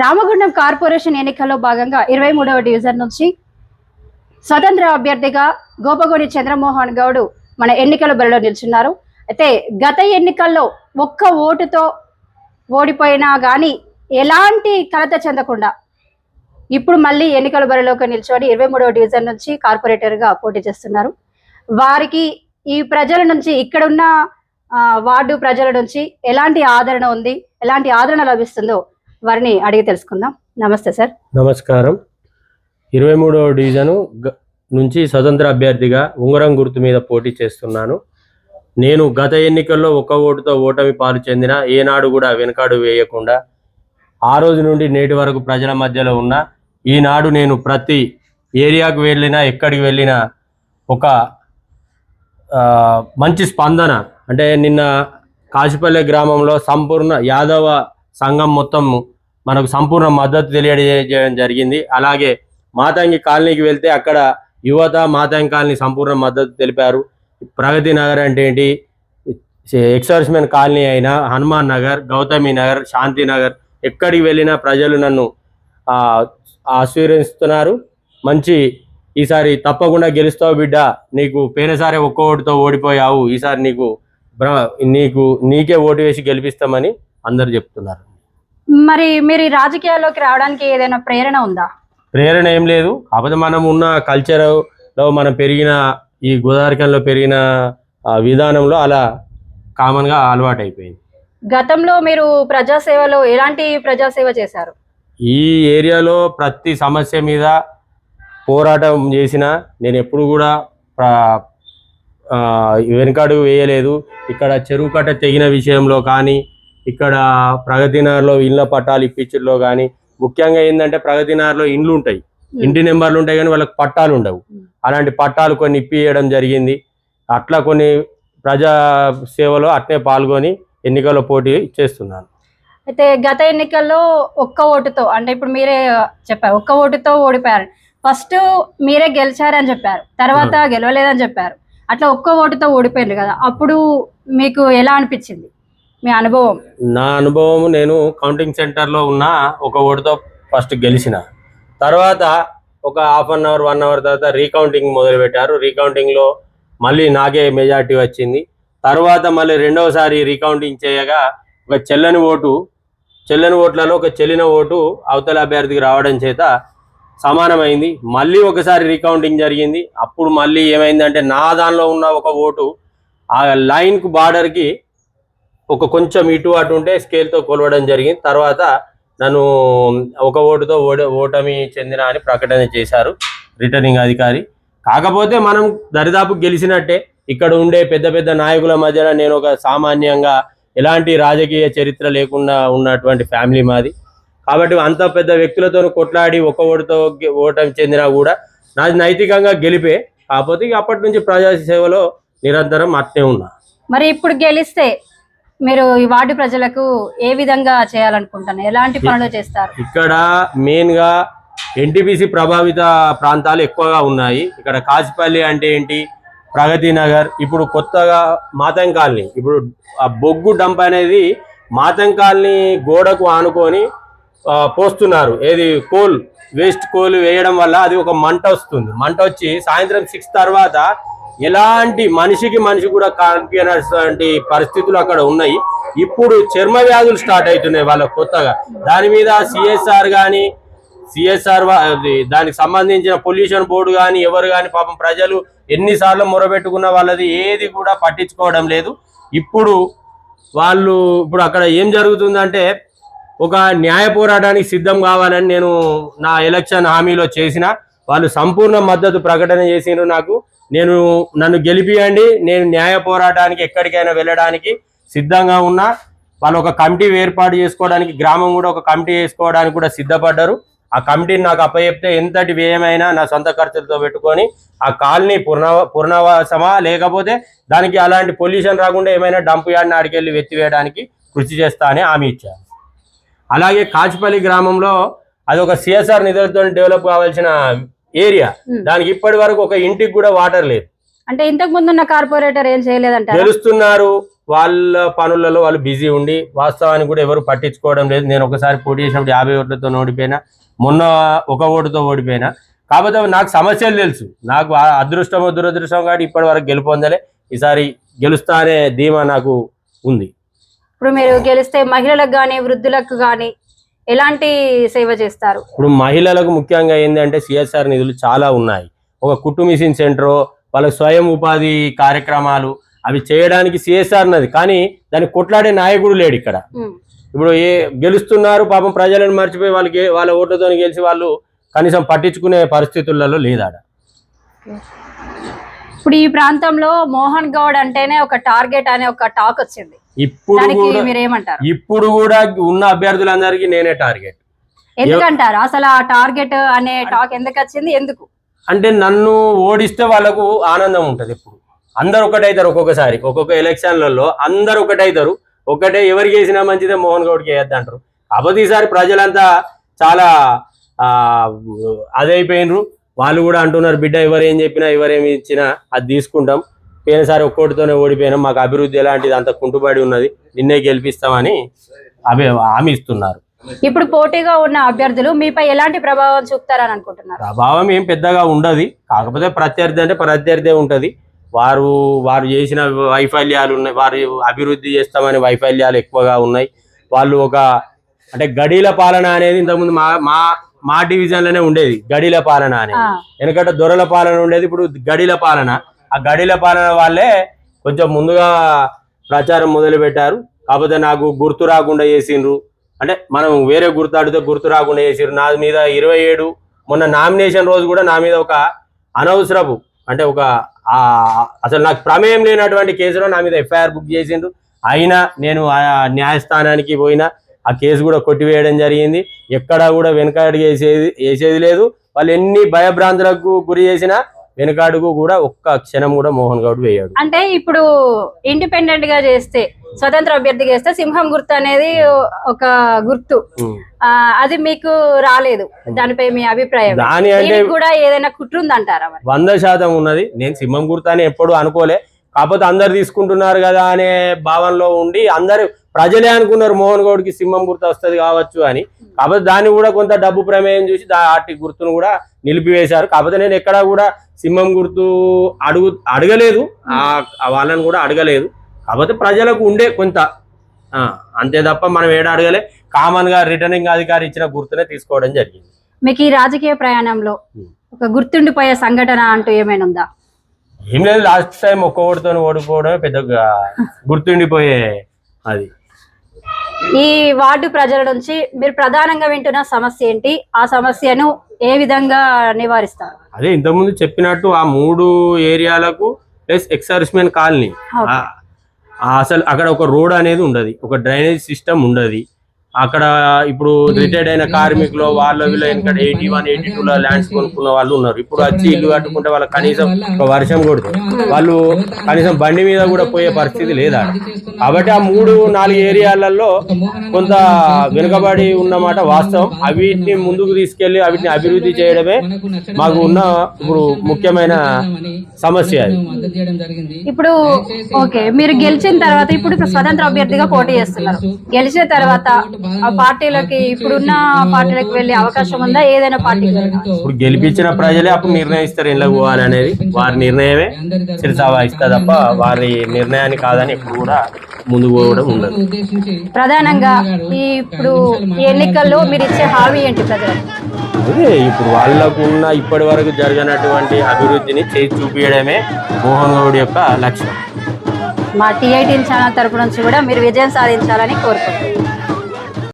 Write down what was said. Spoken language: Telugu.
రామగుండం కార్పొరేషన్ ఎన్నికల్లో భాగంగా 23వ డివిజన్ నుంచి స్వతంత్ర అభ్యర్థిగా గోపగోడి చంద్రమోహన్ గౌడ్ మన ఎన్నికల బరిలో నిల్చున్నారు. అయితే గత ఎన్నికల్లో ఒక్క ఓటుతో ఓడిపోయినా కానీ ఎలాంటి కలత చెందకుండా ఇప్పుడు మళ్ళీ ఎన్నికల బరిలోకి నిల్చొని 23వ డివిజన్ నుంచి కార్పొరేటర్గా పోటీ చేస్తున్నారు. వారికి ఈ ప్రజల నుంచి ఇక్కడున్న వార్డు ప్రజల నుంచి ఎలాంటి ఆదరణ ఉంది, ఎలాంటి ఆదరణ లభిస్తుందో వారిని అడిగి తెలుసుకుందాం. నమస్తే సార్. నమస్కారం. 23వ డివిజను నుంచి స్వతంత్ర అభ్యర్థిగా ఉంగరం గుర్తు మీద పోటీ చేస్తున్నాను. నేను గత ఎన్నికల్లో ఒక్క ఓటుతో ఓటమి పాలు చెందిన ఏనాడు కూడా వెనకాడు వేయకుండా ఆ రోజు నుండి నేటి వరకు ప్రజల మధ్యలో ఉన్న ఈనాడు నేను ప్రతి ఏరియాకు వెళ్ళినా ఎక్కడికి వెళ్ళినా ఒక మంచి స్పందన, అంటే నిన్న కాశీపల్లె గ్రామంలో సంపూర్ణ యాదవ సంఘం మొత్తం మనకు సంపూర్ణ మద్దతు తెలియజేయడం జరిగింది. అలాగే మాతంగి కాలనీకి వెళ్తే అక్కడ యువత మాతంగి కాలనీ సంపూర్ణ మద్దతు తెలిపారు. ప్రగతి నగర్ అంటే ఏంటి, ఎక్సర్స్మెన్ కాలనీ అయినా, హనుమాన్ నగర్, గౌతమి నగర్, శాంతి నగర్, ఎక్కడికి వెళ్ళినా ప్రజలు నన్ను ఆశీర్వదిస్తున్నారు. మంచి ఈసారి తప్పకుండా గెలుస్తావు బిడ్డ, నీకు పోయినసారి ఒక్క ఓటుతో ఓడిపోయావు, ఈసారి నీకే ఓటు వేసి గెలిపిస్తామని అందరు చెప్తున్నారు. మరి మీరు రాజకీయాల్లోకి రావడానికి ఏదైనా ప్రేరణ ఉందా? ప్రేరణ ఏం లేదు, కాకపోతే మనం ఉన్న కల్చర్లో మనం పెరిగిన ఈ గోదావరికంలో పెరిగిన విధానంలో అలా కామన్గా అలవాటు అయిపోయింది. గతంలో మీరు ప్రజాసేవలో ఎలాంటి ప్రజాసేవ చేశారు? ఈ ఏరియాలో ప్రతి సమస్య మీద పోరాటం చేసిన నేను ఎప్పుడు కూడా వెనకాడు వేయలేదు. ఇక్కడ చెరువు కట్ట తెగిన విషయంలో కానీ, ఇక్కడ ప్రగతినగర్లో ఇళ్ళ పట్టాలు ఇప్పించడంలో కానీ, ముఖ్యంగా ఏంటంటే ప్రగతినగర్లో ఇండ్లు ఉంటాయి, ఇంటి నెంబర్లు ఉంటాయి కానీ వాళ్ళకి పట్టాలు ఉండవు. అలాంటి పట్టాలు కొన్ని ఇప్పియడం జరిగింది. అట్లా కొన్ని ప్రజా సేవలో అట్నే పాల్గొని ఎన్నికల్లో పోటీ చేస్తున్నాను. అయితే గత ఎన్నికల్లో ఒక్క ఓటుతో, అంటే ఇప్పుడు మీరే చెప్పారు ఒక్క ఓటుతో ఓడిపోయారు. ఫస్ట్ మీరే గెలిచారని చెప్పారు, తర్వాత గెలవలేదని చెప్పారు. అట్లా ఒక్క ఓటుతో ఓడిపోయింది కదా, అప్పుడు మీకు ఎలా అనిపించింది మీ అనుభవం? నా అనుభవం, నేను కౌంటింగ్ సెంటర్లో ఉన్న ఒక ఓటుతో ఫస్ట్ గెలిచిన తర్వాత ఒక హాఫ్ అన్ అవర్ 1 అవర్ తర్వాత రీకౌంటింగ్ మొదలుపెట్టారు. రీకౌంటింగ్లో మళ్ళీ నాకే మెజార్టీ వచ్చింది. తర్వాత మళ్ళీ రెండవసారి రీకౌంటింగ్ చేయగా ఒక చెల్లని ఓట్లలో ఒక చెల్లిన ఓటు అవతల అభ్యర్థికి రావడం చేత సమానమైంది. మళ్ళీ ఒకసారి రీకౌంటింగ్ జరిగింది. అప్పుడు మళ్ళీ ఏమైందంటే నా దానిలో ఉన్న ఒక ఓటు ఆ లైన్కు బార్డర్కి ఒక కొంచెం ఇటు అటు ఉంటే స్కేల్తో కొలవడం జరిగింది. తర్వాత నన్ను ఒక ఓటుతో ఓటమి చెందిన అని ప్రకటన చేశారు రిటర్నింగ్ అధికారి. కాకపోతే మనం దరిదాపు గెలిచినట్టే. ఇక్కడ ఉండే పెద్ద పెద్ద నాయకుల మధ్యన నేను ఒక సామాన్యంగా ఎలాంటి రాజకీయ చరిత్ర లేకుండా ఉన్నటువంటి ఫ్యామిలీ మాది. కాబట్టి అంత పెద్ద వ్యక్తులతో కొట్లాడి ఒక ఓటుతో ఓటమి చెందినా కూడా నాది నైతికంగా గెలిపే. కాకపోతే అప్పటి నుంచి ప్రజాసేవలో నిరంతరం అట్నే ఉన్నా. మరి ఇప్పుడు గెలిస్తే మీరు ఈ వార్డు ప్రజలకు ఏ విధంగా చేయాలనుకుంటున్నారు, ఎలాంటి పనులు చేస్తారు? ఇక్కడ మెయిన్గా ఎన్టీపీసీ ప్రభావిత ప్రాంతాలు ఎక్కువగా ఉన్నాయి. ఇక్కడ కాశీపల్లి అంటే ఏంటి, ప్రగతి నగర్, ఇప్పుడు కొత్తగా మాతంగి కాలనీ, ఇప్పుడు ఆ బొగ్గు డంప్ అనేది మాతంగి కాలనీ గోడకు ఆనుకొని పోస్తున్నారు. ఏది వేస్ట్ కోల్ వేయడం వల్ల అది ఒక మంట వస్తుంది. మంట వచ్చి సాయంత్రం 6 తర్వాత ఎలాంటి మనిషి కూడా కానిపినటువంటి పరిస్థితులు అక్కడ ఉన్నాయి. ఇప్పుడు చర్మ వ్యాధులు స్టార్ట్ అవుతున్నాయి వాళ్ళకు కొత్తగా. దాని మీద సిఎస్ఆర్ దానికి సంబంధించిన పొల్యూషన్ బోర్డు కానీ ఎవరు కానీ పాపం ప్రజలు ఎన్నిసార్లు మొరబెట్టుకున్న వాళ్ళది ఏది కూడా పట్టించుకోవడం లేదు. ఇప్పుడు అక్కడ ఏం జరుగుతుందంటే ఒక న్యాయ పోరాటానికి సిద్ధం కావాలని నేను నా ఎలక్షన్ హామీలో చేసిన, వాళ్ళు సంపూర్ణ మద్దతు ప్రకటన చేసినారు నాకు. నన్ను గెలిపియండి, నేను న్యాయ పోరాటానికి ఎక్కడికైనా వెళ్ళడానికి సిద్ధంగా ఉన్నా. వాళ్ళు ఒక కమిటీ ఏర్పాటు చేసుకోవడానికి, గ్రామం కూడా ఒక కమిటీ వేసుకోవడానికి కూడా సిద్ధపడ్డారు. ఆ కమిటీని నాకు అప్పచెప్తే ఎంతటి వ్యయమైనా నా సొంత ఖర్చులతో పెట్టుకొని ఆ కాలనీ పునరావాసమా లేకపోతే దానికి అలాంటి పొల్యూషన్ రాకుండా ఏమైనా డంప్ యార్డ్ని ఆడికెళ్ళి వెత్తివేయడానికి కృషి చేస్తా అని హామీ ఇచ్చాను. అలాగే కాచిపల్లి గ్రామంలో అది ఒక సిఎస్ఆర్ నిధులతో డెవలప్ కావాల్సిన ఏరియా, దానికి ఇప్పటి వరకు ఒక ఇంటికి కూడా వాటర్ లేదు. అంటే ఇంతకు ముందు ఉన్న కార్పొరేటర్ ఏం చేయలేదంట. గెలుస్తున్నారు, వాళ్ళ పనులలో వాళ్ళు బిజీ ఉండి వాస్తవానికి కూడా ఎవరు పట్టించుకోవడం లేదు. నేను ఒకసారి పోటీ చేసినప్పుడు 50 ఓట్లతో ఓడిపోయినా, మొన్న 1 ఓటుతో ఓడిపోయినా. కాకపోతే నాకు సమస్యలు తెలుసు, నాకు అదృష్టమో దురదృష్టం కాబట్టి ఇప్పటి వరకు గెలుపొందలే. ఈసారి గెలుస్తా అనే ధీమా నాకు ఉంది. ఇప్పుడు మీరు గెలిస్తే మహిళలకు కానీ వృద్ధులకు కానీ ఎలాంటి సేవ చేస్తారు? ఇప్పుడు మహిళలకు ముఖ్యంగా ఏంటంటే సిఎస్ఆర్ నిధులు చాలా ఉన్నాయి. ఒక కుట్టు మిషన్ సెంటర్, వాళ్ళ స్వయం ఉపాధి కార్యక్రమాలు అవి చేయడానికి సిఎస్ఆర్ ఉన్నది, కానీ దాన్ని కొట్లాడే నాయకుడు లేడు ఇక్కడ. ఇప్పుడు గెలుస్తున్నారు పాపం, ప్రజలను మర్చిపోయి వాళ్ళ ఓట్లతో గెలిచి వాళ్ళు కనీసం పట్టించుకునే పరిస్థితులలో లేదాడ. ఇప్పుడు ఈ ప్రాంతంలో మోహన్ గౌడ్ అంటేనే ఒక టార్గెట్ అనే ఒక టాక్ వచ్చింది. ఇప్పుడు కూడా ఉన్న అభ్యర్థులందరికీ నేనే టార్గెట్. ఎందుకంటారు అసలు ఆ టార్గెట్ అనే టాక్ ఎందుకు వచ్చింది? ఎందుకు అంటే నన్ను ఓడిస్తే వాళ్ళకు ఆనందం ఉంటది. ఎప్పుడు అందరు ఒకటైతారు, ఒక్కొక్కసారి ఒక్కొక్క ఎలక్షన్లలో అందరు ఒకటైతారు. ఒకటే ఎవరికి వేసినా మంచిదే, మోహన్ గౌడ్కి వేయద్దు అంటారు. కాకపోతే ఈసారి ప్రజలంతా చాలా అదైపోయినరు. వాళ్ళు కూడా అంటున్నారు, బిడ్డ ఎవరేం చెప్పినా ఎవరేమి ఇచ్చినా అది తీసుకుంటాం. పోయినసారి ఒక్కోటితోనే ఓడిపోయినాం, మాకు అభివృద్ధి ఎలాంటిది అంత కుంటుబడి ఉన్నది, నిన్నే గెలిపిస్తామని హామీ ఇస్తున్నారు. ఇప్పుడు పోటీగా ఉన్న అభ్యర్థులు మీపై ఎలాంటి ప్రభావం చూపుతారని అనుకుంటున్నారు? ప్రభావం ఏం పెద్దగా ఉండదు. కాకపోతే ప్రత్యర్థి అంటే ప్రత్యర్థే ఉంటది. వారు చేసిన వైఫల్యాలు ఉన్నాయి, వారు అభివృద్ధి చేస్తామనే వైఫల్యాలు ఎక్కువగా ఉన్నాయి. వాళ్ళు అంటే గడీల పాలన అనేది ఇంతకుముందు మా డివిజన్ లోనే ఉండేది. గడీల పాలన అనేది ఎందుకంటే దొరల పాలన ఉండేది, ఇప్పుడు గడీల పాలన. ఆ గడీల పాలన వాళ్ళే కొంచెం ముందుగా ప్రచారం మొదలు పెట్టారు. కాకపోతే నాకు గుర్తు రాకుండా చేసిండ్రు. అంటే మనం వేరే గుర్తు అడిగితే గుర్తు రాకుండా చేసిండ్రు. నా మీద 27 మొన్న నామినేషన్ రోజు కూడా నా మీద ఒక అనవసరపు అంటే అసలు నాకు ప్రమేయం లేనటువంటి కేసులో నా మీద ఎఫ్ఐఆర్ బుక్ చేసిండ్రు. అయినా నేను న్యాయస్థానానికి పోయినా ఆ కేసు కూడా కొట్టివేయడం జరిగింది. ఎక్కడా కూడా వెనకాడుగు వేసేది లేదు. వాళ్ళు ఎన్ని భయభ్రాంతులకు గురి చేసినా వెనకాడుగు కూడా ఒక్క క్షణం కూడా మోహన్ గౌడ్ వేయాడు. అంటే ఇప్పుడు ఇండిపెండెంట్ గా చేస్తే, స్వతంత్ర అభ్యర్థిగా చేస్తే సింహం గుర్తు అనేది ఒక గుర్తు, అది మీకు రాలేదు. దానిపై మీ అభిప్రాయం? దాని అంటే కూడా ఏదైనా కుట్ర ఉందంటారా? 100% ఉన్నది. నేను సింహం గుర్తు అని ఎప్పుడు అనుకోలే. కాకపోతే అందరు తీసుకుంటున్నారు కదా అనే భావనలో ఉండి అందరు ప్రజలే అనుకున్నారు మోహన్ గౌడ్కి సింహం గుర్తు వస్తుంది కావచ్చు అని. కాకపోతే దాన్ని కూడా కొంత డబ్బు ప్రమేయం చూసి వాటి గుర్తును కూడా నిలిపివేశారు. కాకపోతే నేను ఎక్కడా కూడా సింహం గుర్తు అడగలేదు, వాళ్ళని కూడా అడగలేదు. కాకపోతే ప్రజలకు ఉండే కొంత అంతే తప్ప మనం ఏడా అడగలే. కామన్ గా రిటర్నింగ్ అధికారి ఇచ్చిన గుర్తునే తీసుకోవడం జరిగింది. మీకు ఈ రాజకీయ ప్రయాణంలో ఒక గుర్తుండిపోయే సంఘటన అంటూ ఏమైనా ఉందా? ఏం లేదు, లాస్ట్ టైం ఒక్క ఓటుతో ఓడిపోవడమే పెద్దగా గుర్తుండిపోయే. అది ఈ వార్డు ప్రజల నుంచి మీరు ప్రధానంగా వింటున్న సమస్య ఏంటి? ఆ సమస్యను ఏ విధంగా నివారిస్తారు? అదే ఇంతకుముందు చెప్పినట్టు ఆ 3 ఏరియాలకు ప్లస్ ఎక్సర్విస్మెన్ కాలనీ, అసలు అక్కడ ఒక రోడ్ అనేది ఉండదు, ఒక డ్రైనేజ్ సిస్టమ్ ఉండదు. అక్కడ ఇప్పుడు రిటైర్డ్ అయిన కార్మికులు వాళ్ళు వీళ్ళు ఇంకా 81, 82లో ల్యాండ్స్ కొనుక్కున్న వాళ్ళు ఉన్నారు. ఇప్పుడు వచ్చి ఇల్లు కట్టుకుంటే వాళ్ళకి కనీసం ఒక వర్షం కొడితే వాళ్ళు కనీసం బండి మీద కూడా పోయే పరిస్థితి లేదా. కాబట్టి ఆ 3-4 ఏరియాలలో కొంత వెనుకబడి ఉన్నమాట వాస్తవం. వీటిని ముందుకు తీసుకెళ్లి వీటిని అభివృద్ధి చేయడమే మాకు ఉన్న ఇప్పుడు ముఖ్యమైన సమస్య. ఇప్పుడు ఓకే, మీరు గెలిచిన తర్వాత ఇప్పుడు స్వతంత్ర అభ్యర్థిగా పోటీ చేస్తున్నారు. గెలిచిన తర్వాత ఆ పార్టీలకి, ఇప్పుడున్న పార్టీలకు వెళ్ళే అవకాశం ఉందా? ఏదైనా పార్టీ ఇప్పుడు గెలిపించిన ప్రజలే అప్పుడు నిర్ణయిస్తారు ఎలా పోవాలి అనేది. వారి నిర్ణయమే చిరుసావా ఇస్తా తప్ప వారి నిర్ణయాన్ని కాదని ఎప్పుడు కూడా ముందుకు పోవడం ఉండదు. ప్రధానంగా ఇప్పుడు ఎన్నికల్లో మీరు ఇచ్చే హామీ ఏంటి ప్రజలకు? అదే ఇప్పుడు వాళ్ళకు ఉన్న ఇప్పటి వరకు జరిగినటువంటి అభివృద్ధిని చేసి చూపించడమే మోహన్ గౌడ్ యొక్క లక్ష్యం. మా T18 ఛానల్ తరపు నుంచి కూడా మీరు విజయం సాధించాలని కోరుకుంటున్నాను.